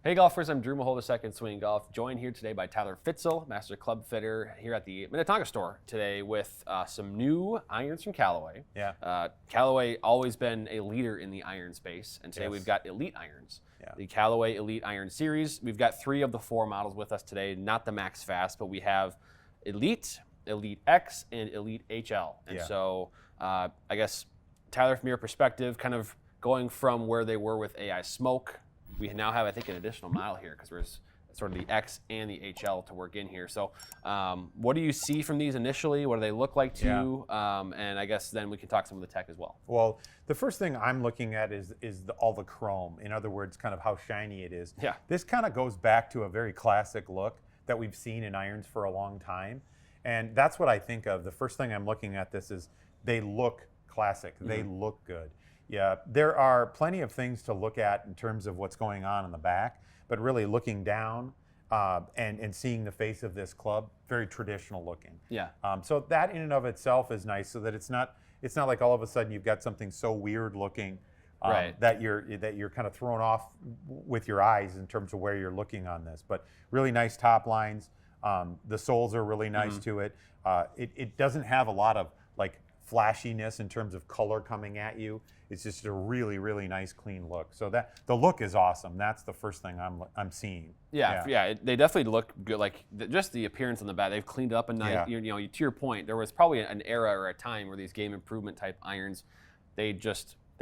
Hey golfers, I'm Drew Mahowald, Second Swing Golf, joined here today by Tyler Fitzel, Master Club Fitter, here at the Minnetonka store today with some new irons from Callaway. Yeah. Callaway always been a leader in the iron space, and today we've got Elite irons. Yeah. The Callaway Elite Iron Series. We've got 3 of the 4 models with us today, not the Max Fast, but we have Elite, Elyte X, and Elyte HL. And so I guess, Tyler, from your perspective, kind of going from where they were with AI Smoke, we now have, I think, an additional model here because there's sort of the X and the HL to work in here. So what do you see from these initially? What do they look like to you? And I guess then we can talk some of the tech as well. Well, the first thing I'm looking at is all the chrome. In other words, kind of how shiny it is. Yeah. This kind of goes back to a very classic look that we've seen in irons for a long time. And that's what I think of. The first thing I'm looking at this is they look classic. They look good. Yeah, there are plenty of things to look at in terms of what's going on in the back, but really looking down and seeing the face of this club, very traditional looking. Yeah. So that in and of itself is nice, so that it's not like all of a sudden you've got something so weird looking that you're kind of thrown off with your eyes in terms of where you're looking on this. But really nice top lines. The soles are really nice to it. It doesn't have a lot of like flashiness in terms of color coming at you. It's just a really, really nice, clean look. So that the look is awesome. That's the first thing I'm seeing. Yeah, they definitely look good. Like just the appearance on the back, they've cleaned up a nice. You know, to your point, there was probably an era or a time where these game improvement type irons, they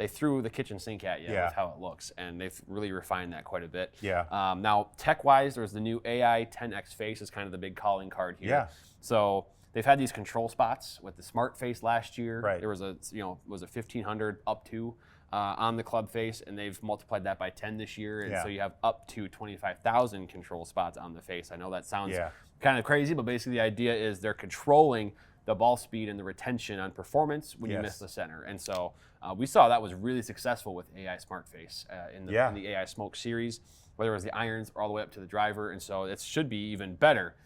threw the kitchen sink at you with how it looks, and they've really refined that quite a bit. Yeah. Now tech-wise, there's the new Ai10x Face is kind of the big calling card here. Yeah. So they've had these control spots with the smart face last year. Right. There was a 1,500 up to on the club face, and they've multiplied that by 10 this year, and so you have up to 25,000 control spots on the face. I know that sounds kind of crazy, but basically the idea is they're controlling the ball speed and the retention on performance when you miss the center. And so we saw that was really successful with AI Smart Face in the AI Smoke series, whether it was the irons or all the way up to the driver. And so it should be even better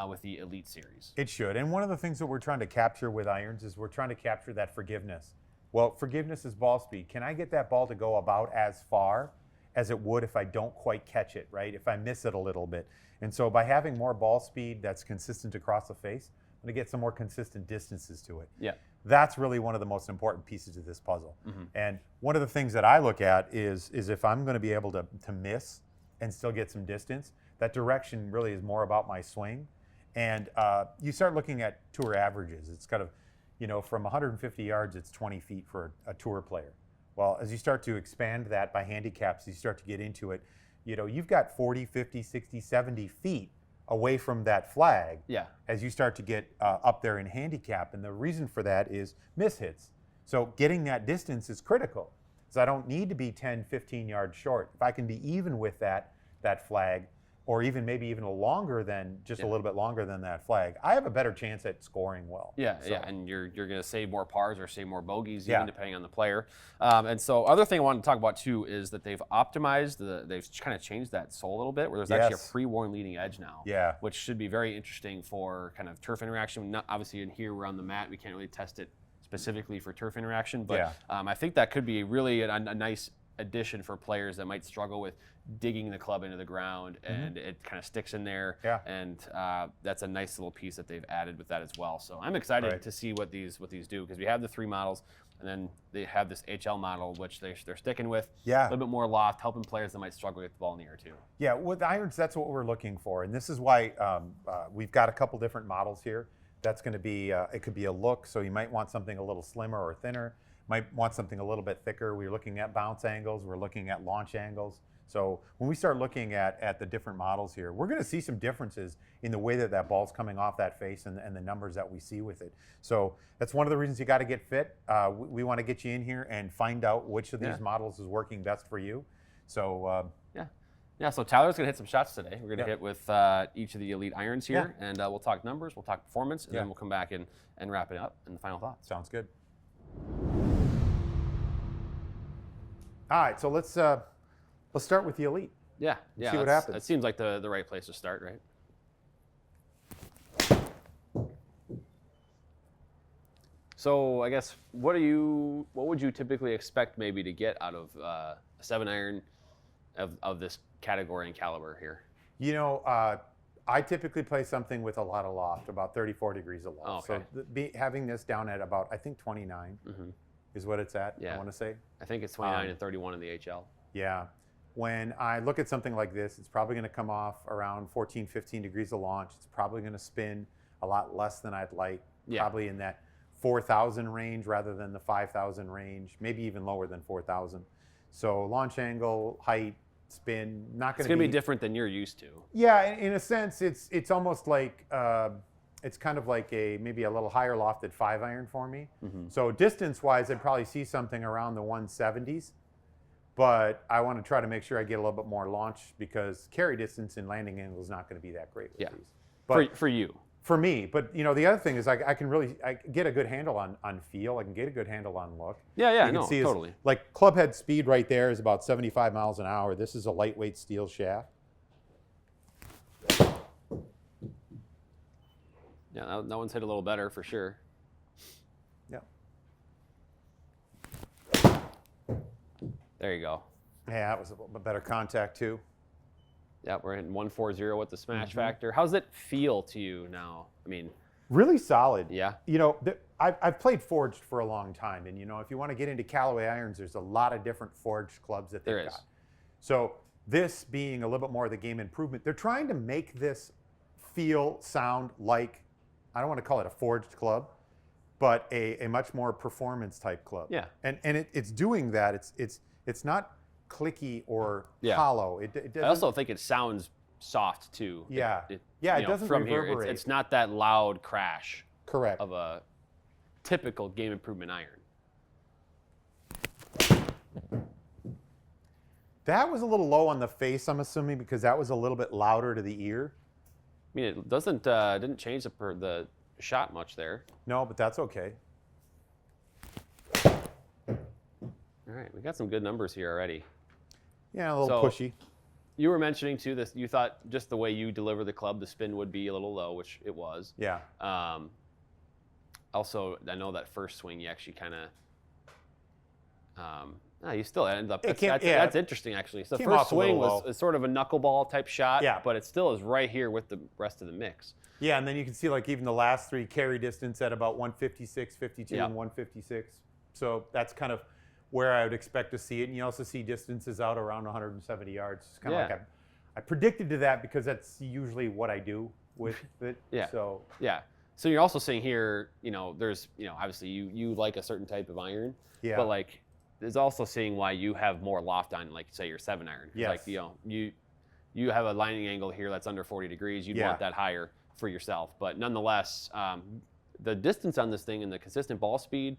with the Elite series. It should. And one of the things that we're trying to capture with irons is we're trying to capture that forgiveness. Well, forgiveness is ball speed. Can I get that ball to go about as far as it would if I don't quite catch it, right? If I miss it a little bit. And so by having more ball speed that's consistent across the face, I'm going to get some more consistent distances to it. Yeah. That's really one of the most important pieces of this puzzle. And one of the things that I look at is if I'm going to be able to miss and still get some distance, that direction really is more about my swing. And you start looking at tour averages. It's kind of, from 150 yards, it's 20 feet for a tour player. Well, as you start to expand that by handicaps, you start to get into it, you've got 40, 50, 60, 70 feet away from that flag as you start to get up there in handicap. And the reason for that is miss hits. So getting that distance is critical. So I don't need to be 10, 15 yards short. If I can be even with that flag, or even maybe even a little bit longer than that flag, I have a better chance at scoring well. And you're going to save more pars or save more bogeys, even depending on the player. And so other thing I wanted to talk about too is that they've optimized, they've kind of changed that sole a little bit, where there's actually a pre-worn leading edge now, which should be very interesting for kind of turf interaction. Not obviously in here we're on the mat, we can't really test it specifically for turf interaction, but I think that could be really a nice addition for players that might struggle with digging the club into the ground, and it kind of sticks in there. And that's a nice little piece that they've added with that as well. So I'm excited to see what these do, because we have the 3 models, and then they have this HL model, which they're sticking with. A little bit more loft, helping players that might struggle with the ball in the air too. Yeah, with irons, that's what we're looking for, and this is why we've got a couple different models here. That's going to be it could be a look, so you might want something a little slimmer or thinner. Might want something a little bit thicker. We're looking at bounce angles. We're looking at launch angles. So when we start looking at the different models here, we're going to see some differences in the way that ball's coming off that face and the numbers that we see with it. So that's one of the reasons you got to get fit. We want to get you in here and find out which of these models is working best for you. So so Tyler's going to hit some shots today. We're going to hit with each of the Elite irons here, and we'll talk numbers, we'll talk performance, and then we'll come back and wrap it up in the final thoughts. Sounds good. All right, so let's start with the Elite. See what happens. It seems like the right place to start, right? So I guess what would you typically expect maybe to get out of a 7-iron of this category and caliber here? You know, I typically play something with a lot of loft, about 34 degrees of loft. Okay. So having this down at about, I think 29 is what it's at, I want to say. I think it's 29 and 31 in the HL. Yeah. When I look at something like this, it's probably going to come off around 14, 15 degrees of launch. It's probably going to spin a lot less than I'd like, probably in that 4,000 range rather than the 5,000 range, maybe even lower than 4,000. So launch angle, height, spin, not going to be... It's going to be different than you're used to. Yeah, in a sense, it's almost like, it's kind of like maybe a little higher lofted 5-iron for me. So distance-wise, I'd probably see something around the 170s. But I want to try to make sure I get a little bit more launch because carry distance and landing angle is not going to be that great with these. But for you. For me. But, you know, the other thing is I can get a good handle on feel. I can get a good handle on look. Yeah, you can see totally. Like club head speed right there is about 75 miles an hour. This is a lightweight steel shaft. Yeah, that one's hit a little better for sure. Yeah. There you go. Yeah, that was a little bit better contact too. Yeah, we're hitting 140 with the smash factor. How does it feel to you now? I mean, really solid. Yeah. You know, I've played forged for a long time, and you know, if you want to get into Callaway irons, there's a lot of different forged clubs that they've got. So this being a little bit more of the game improvement, they're trying to make this sound like, I don't want to call it a forged club, but a much more performance type club. Yeah. And it's doing that. It's not clicky or hollow. It doesn't, I also think it sounds soft too. Yeah. It doesn't from reverberate. Here, it's not that loud crash. Correct. Of a typical game improvement iron. That was a little low on the face, I'm assuming, because that was a little bit louder to the ear. I mean, it didn't change the shot much there. No, but that's okay. All right, we got some good numbers here already. Yeah, a little pushy. You were mentioning too this. You thought just the way you deliver the club, the spin would be a little low, which it was. Yeah. Also, I know that first swing you actually kind of. You still ended up. That's interesting actually. So the first swing was sort of a knuckleball type shot. But it still is right here with the rest of the mix. Yeah, and then you can see like even the last three carry distance at about 156, 52, and 156. So that's kind of where I would expect to see it. And you also see distances out around 170 yards. It's kind of like I predicted to that because that's usually what I do with it. So you're also seeing here, there's, obviously you like a certain type of iron. Yeah. But like, there's also seeing why you have more loft on, like say your 7-iron. Yes. Like, you have a lining angle here that's under 40 degrees. You'd want that higher for yourself. But nonetheless, the distance on this thing and the consistent ball speed,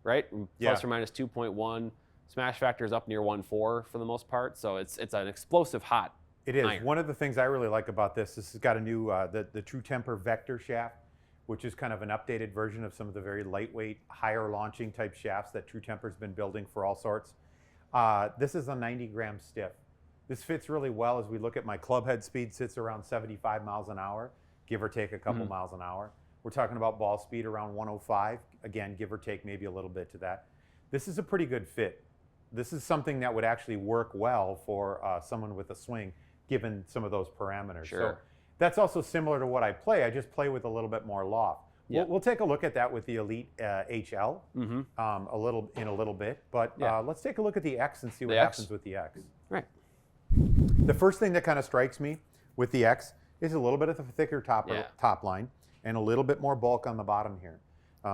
right? Plus or minus 2.1. Smash factor is up near 1.4 for the most part. So it's an explosive hot iron. One of the things I really like about this has got a new, the True Temper Vector shaft, which is kind of an updated version of some of the very lightweight, higher launching type shafts that True Temper's been building for all sorts. This is a 90 gram stiff. This fits really well as we look at my club head speed sits around 75 miles an hour, give or take a couple miles an hour. We're talking about ball speed around 105, again, give or take maybe a little bit to that. This is a pretty good fit. This is something that would actually work well for someone with a swing, given some of those parameters. Sure. So that's also similar to what I play. I just play with a little bit more loft. Yeah. We'll take a look at that with the Elyte HL in a little bit. But let's take a look at the X and see what happens with the X. Right. The first thing that kind of strikes me with the X is a little bit of a thicker top line and a little bit more bulk on the bottom here.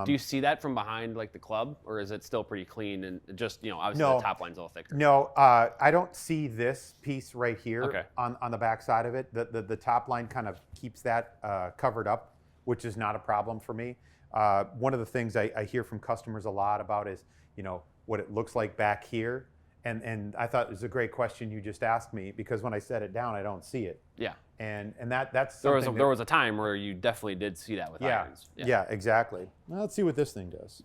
Do you see that from behind like the club, or is it still pretty clean and just, obviously the top line's a little thicker? No, I don't see this piece right here on the back side of it. The top line kind of keeps that covered up, which is not a problem for me. One of the things I hear from customers a lot about is, what it looks like back here. And I thought it was a great question you just asked me, because when I set it down, I don't see it. Yeah. And that's there was a time where you definitely did see that with irons. Yeah, exactly. Well, let's see what this thing does.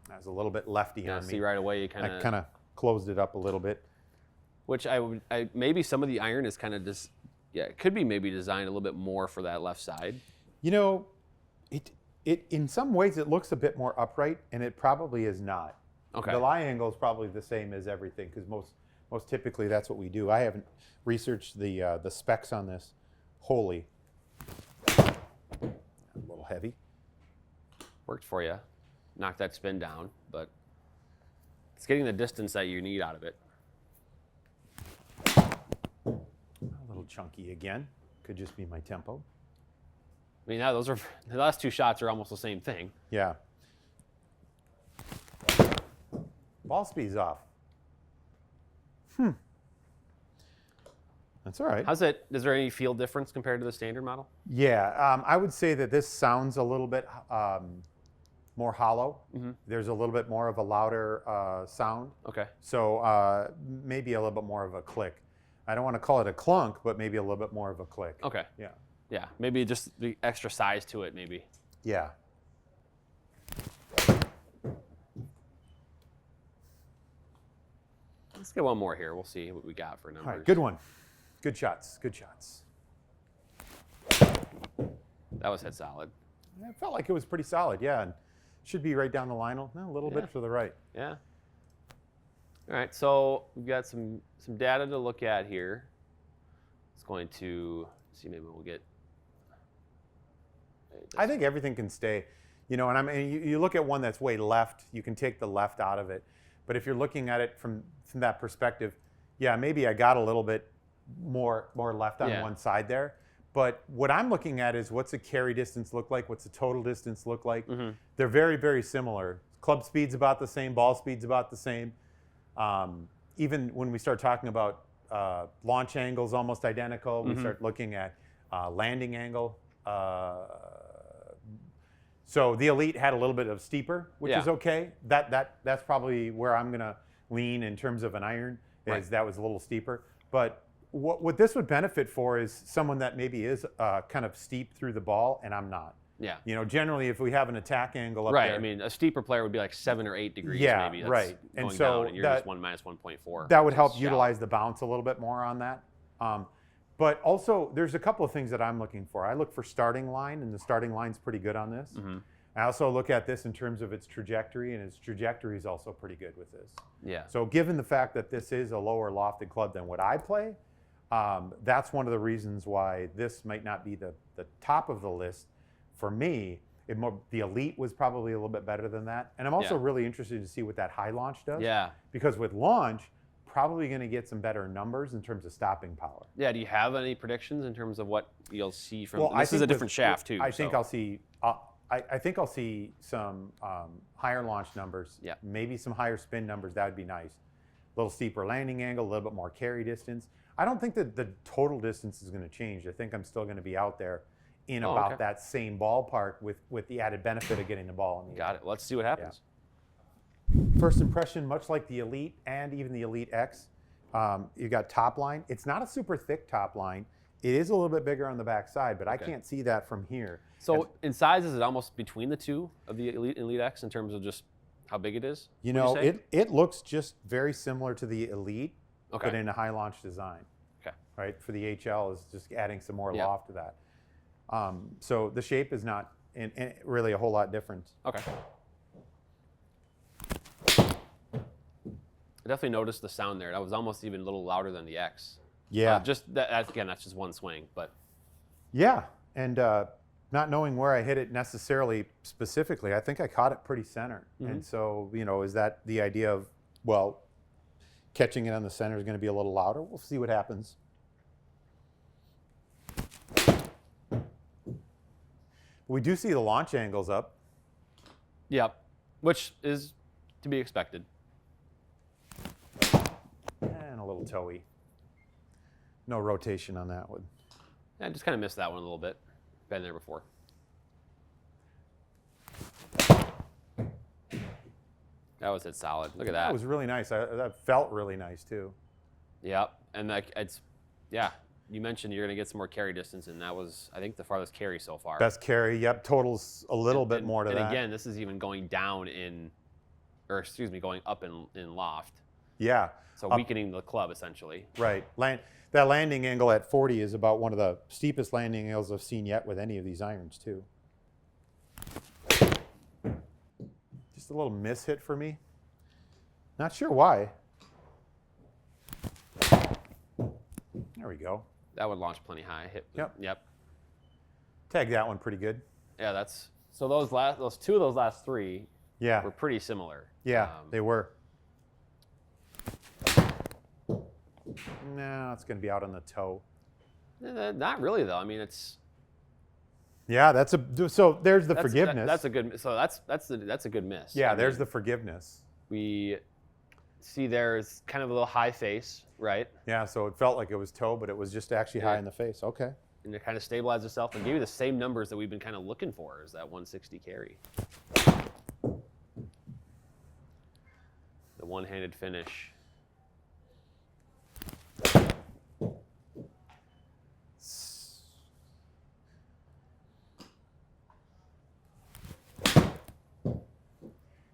That's a little bit lefty on me. See right away you I kind of closed it up a little bit. Which I maybe some of the iron is kind of just it could be maybe designed a little bit more for that left side. It in some ways it looks a bit more upright, and it probably is not. Okay. The lie angle is probably the same as everything because most typically that's what we do. I haven't researched the specs on this wholly. A little heavy. Worked for you. Knocked that spin down, but it's getting the distance that you need out of it. A little chunky again. Could just be my tempo. I mean, those are the last two shots are almost the same thing. Yeah. Ball speed's off. That's all right. Is there any feel difference compared to the standard model? Yeah, I would say that this sounds a little bit more hollow. There's a little bit more of a louder sound. Okay. So maybe a little bit more of a click. I don't want to call it a clunk, but maybe a little bit more of a click. Okay. Yeah. Yeah, maybe just the extra size to it, maybe. Yeah. Let's get one more here. We'll see what we got for numbers. All right, good one. Good shots. Good shots. That was hit solid. I felt like it was pretty solid, yeah. And should be right down the line, a little bit to the right. Yeah. All right, so we've got some data to look at here. It's going to see, maybe we'll get. I think everything can stay, and I mean, you look at one that's way left, you can take the left out of it. But if you're looking at it from that perspective, yeah, maybe I got a little bit more left on one side there. But what I'm looking at is what's the carry distance look like? What's the total distance look like? They're very, very similar. Club speed's about the same. Ball speed's about the same. Even when we start talking about launch angles, almost identical. We start looking at landing angle. So the Elyte had a little bit of steeper, which is okay. That's probably where I'm going to lean in terms of an iron, is that was a little steeper. But what this would benefit for is someone that maybe is kind of steep through the ball, and I'm not. Yeah. Generally, if we have an attack angle up there. Right. I mean, a steeper player would be like 7 or 8 degrees maybe. That's right. Going And so down, and you're just 1 minus 1.4. That would help utilize the bounce a little bit more on that. But also, there's a couple of things that I'm looking for. I look for starting line, and the starting line's pretty good on this. I also look at this in terms of its trajectory, and its trajectory is also pretty good with this. Yeah. So given the fact that this is a lower lofted club than what I play, that's one of the reasons why this might not be the top of the list for me. The Elyte was probably a little bit better than that. And I'm also really interested to see what that high launch does. Yeah. Because with launch, probably going to get some better numbers in terms of stopping power. Yeah, do you have any predictions in terms of what you'll see from this is a different shaft too. I think I'll see some higher launch numbers, maybe some higher spin numbers. That would be nice. A little steeper landing angle, a little bit more carry distance. I don't think that the total distance is going to change. I think I'm still going to be out there in about that same ballpark with the added benefit of getting the ball in the air. Got it. Let's see what happens. First impression, much like the Elyte and even the Elyte X, you got top line. It's not a super thick top line. It is a little bit bigger on the back side, but I can't see that from here. So in size, is it almost between the two of the Elyte and Elyte X in terms of just how big it is? It looks just very similar to the Elyte, but in a high launch design. Okay. Right. For the HL is just adding some more loft to that. So the shape is not in really a whole lot different. Okay. I definitely noticed the sound there. That was almost even a little louder than the X. Yeah. Again, that's just one swing, but. Yeah, and not knowing where I hit it necessarily specifically, I think I caught it pretty center. And so, is that the idea of, catching it on the center is going to be a little louder? We'll see what happens. We do see the launch angles up. Yep, which is to be expected. And a little toey. No rotation on that one. Yeah, I just kind of missed that one a little bit. Been there before. That was hit solid. Look at that. That was really nice. That felt really nice too. Yep, and you mentioned you're going to get some more carry distance, and that was, I think, the farthest carry so far. Best carry, yep. Totals a little bit more to that. And again, this is even going down going up in loft. Yeah. So weakening the club, essentially. Right. That landing angle at 40 is about one of the steepest landing angles I've seen yet with any of these irons, too. Just a little miss hit for me. Not sure why. There we go. That would launch plenty high. Yep. Tag that one pretty good. Yeah, that's so those two of those last three Yeah. were pretty similar. Yeah, they were. No, it's going to be out on the toe. Not really though. I mean, it's. Yeah, so there's the forgiveness. That's a good. So that's a good miss. Yeah, there's the forgiveness. We see there's kind of a little high face, right? Yeah, so it felt like it was toe, but it was just actually high in the face. Okay. And it kind of stabilized itself and gave you the same numbers that we've been kind of looking for, is that 160 carry. The one-handed finish.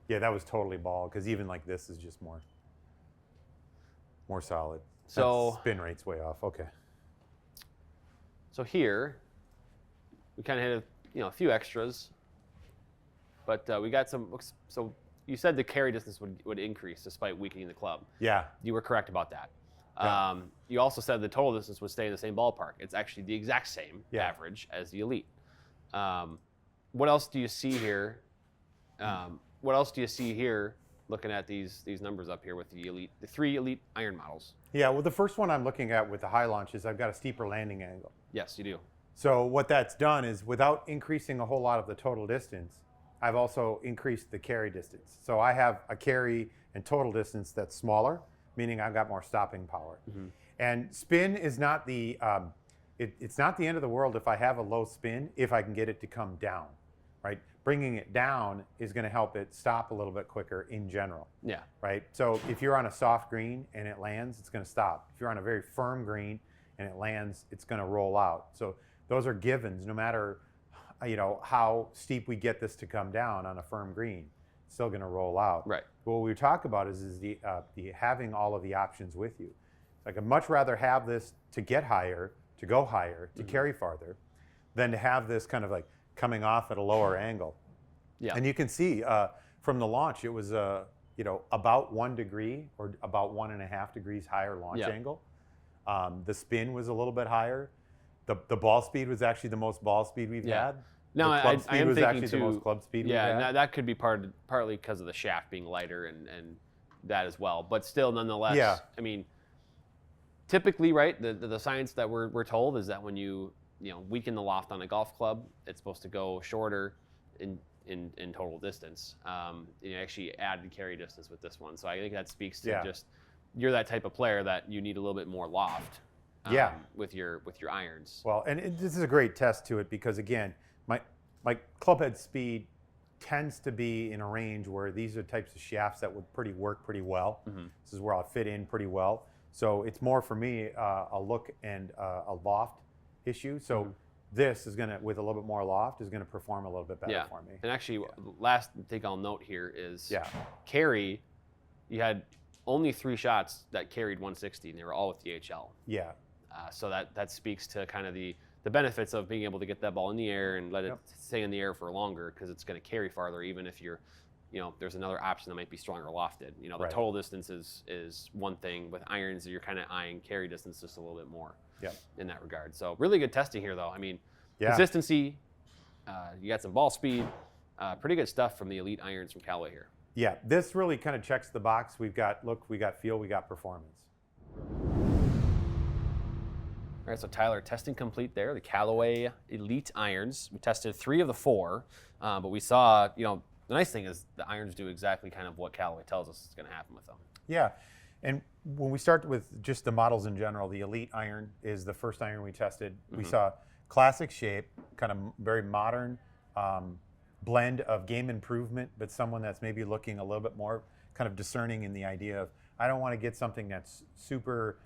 Yeah, that was totally ball, because even like this is just more solid. So that spin rate's way off. Okay. So here, we kind of hit a few extras, but we got some. So you said the carry distance would increase despite weakening the club. Yeah. You were correct about that. Yeah. You also said the total distance would stay in the same ballpark. It's actually the exact same average as the Elite. What else do you see here? What else do you see here looking at these numbers up here with the three Elite iron models? Yeah, well, the first one I'm looking at with the high launch is I've got a steeper landing angle. Yes, you do. So what that's done is, without increasing a whole lot of the total distance, I've also increased the carry distance. So I have a carry and total distance that's smaller, meaning I've got more stopping power. Mm-hmm. And spin is not it's not the end of the world if I have a low spin, if I can get it to come down, right? Bringing it down is going to help it stop a little bit quicker in general. Yeah. Right? So if you're on a soft green and it lands, it's going to stop. If you're on a very firm green and it lands, it's going to roll out. So those are givens. No matter how steep we get this to come down on a firm green, it's still going to roll out. Right. But what we talk about is the having all of the options with you. Like, I'd much rather have this to get higher, to go higher, to carry farther, than to have this kind of like coming off at a lower angle. Yeah. And you can see from the launch, it was about 1 degree or about 1.5 degrees higher launch angle. The spin was a little bit higher. The ball speed was actually the most ball speed we've had. No, the club speed I am was thinking actually too, the most club speed we've had. Yeah, that could be partly because of the shaft being lighter and that as well. But still, nonetheless, I mean, typically, right, the science that we're told is that when you weaken the loft on a golf club, it's supposed to go shorter in total distance. You actually add the carry distance with this one. So I think that speaks to just you're that type of player that you need a little bit more loft with your irons. Well, and this is a great test to it, because again, my club head speed tends to be in a range where these are types of shafts that would work pretty well. Mm-hmm. This is where I'll fit in pretty well. So it's more for me a look and a loft issue. So this is with a little bit more loft, is gonna perform a little bit better for me. And actually, last thing I'll note here is carry. You had only 3 shots that carried 160, and they were all with the HL. Yeah. So that speaks to kind of the benefits of being able to get that ball in the air and let it stay in the air for longer, because it's going to carry farther, even if you're, there's another option that might be stronger lofted. The total distance is one thing. With irons, you're kind of eyeing carry distance just a little bit more in that regard. So really good testing here, though. I mean, consistency, you got some ball speed, pretty good stuff from the Elite irons from Callaway here. Yeah, this really kind of checks the box. We've got look, we got feel, we got performance. All right, so Tyler, testing complete there. The Callaway Elyte irons. We tested 3 of the 4, but we saw, the nice thing is the irons do exactly kind of what Callaway tells us is going to happen with them. Yeah, and when we start with just the models in general, the Elite iron is the first iron we tested. Mm-hmm. We saw classic shape, kind of very modern blend of game improvement, but someone that's maybe looking a little bit more kind of discerning in the idea of, I don't want to get something that's super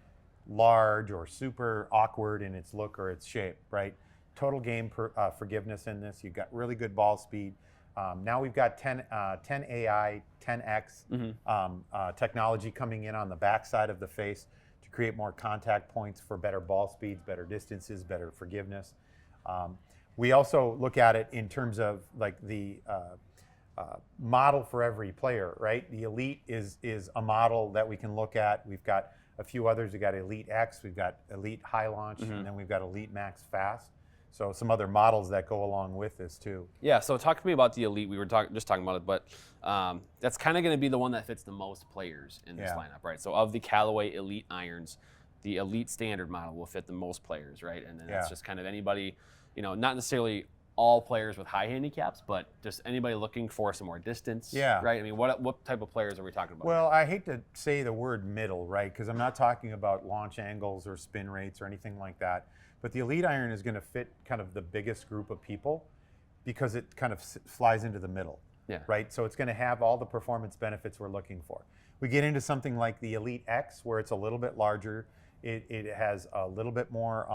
large or super awkward in its look or its shape, right? Total game forgiveness in this. You've got really good ball speed. Now we've got 10 Ai10x technology coming in on the backside of the face to create more contact points for better ball speeds, better distances, better forgiveness. We also look at it in terms of like the model for every player, right? The Elite is a model that we can look at. We've got a few others. We've got Elyte X, we've got Elyte High Launch, and then we've got Elyte Max Fast. So some other models that go along with this too. Yeah, so talk to me about the Elite. We were just talking about it, but that's kind of going to be the one that fits the most players in this lineup, right? So of the Callaway Elite irons, the Elite standard model will fit the most players, right? And then that's just kind of anybody, not necessarily all players with high handicaps, but just anybody looking for some more distance, right? I mean, what type of players are we talking about? Well, I hate to say the word middle, right? Because I'm not talking about launch angles or spin rates or anything like that. But the Elite iron is going to fit kind of the biggest group of people because it kind of flies into the middle, right? So it's going to have all the performance benefits we're looking for. We get into something like the Elyte X, where it's a little bit larger. It has a little bit more,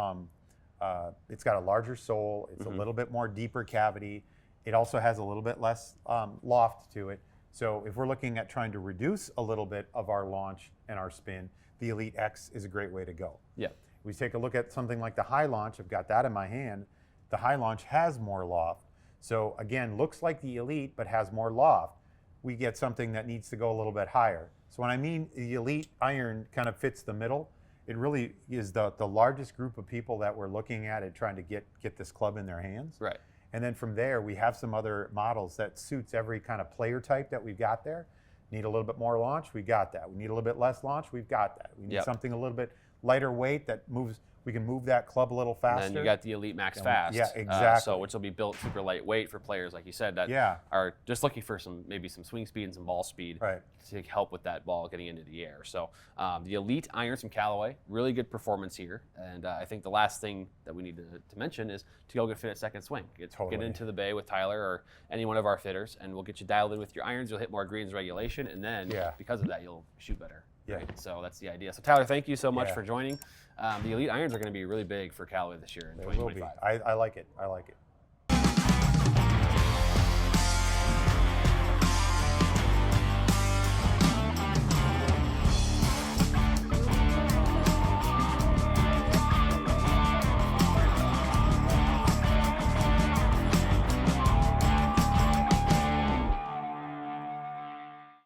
it's got a larger sole. It's a little bit more deeper cavity. It also has a little bit less loft to it. So if we're looking at trying to reduce a little bit of our launch and our spin, the Elyte X is a great way to go. Yeah. We take a look at something like the High Launch. I've got that in my hand. The High Launch has more loft. So again, looks like the Elite, but has more loft. We get something that needs to go a little bit higher. So when I mean the Elite iron kind of fits the middle, it really is the largest group of people that we're looking at trying to get this club in their hands. Right. And then from there, we have some other models that suits every kind of player type that we've got there. Need a little bit more launch, we got that. We need a little bit less launch, we've got that. We need something a little bit lighter weight that moves. We can move that club a little faster. And then you got the Elite Max Fast. Yeah, exactly. So which will be built super lightweight for players, like you said, that are just looking for maybe some swing speed and some ball speed to help with that ball getting into the air. So the Elite irons from Callaway, really good performance here. And I think the last thing that we need to mention is to go get fit at second swing. Get into the bay with Tyler or any one of our fitters, and we'll get you dialed in with your irons. You'll hit more greens regulation, and then because of that, you'll shoot better. Right? So that's the idea. So Tyler, thank you so much for joining. The Elite irons are going to be really big for Callaway this year in 2025. I like it. I like it.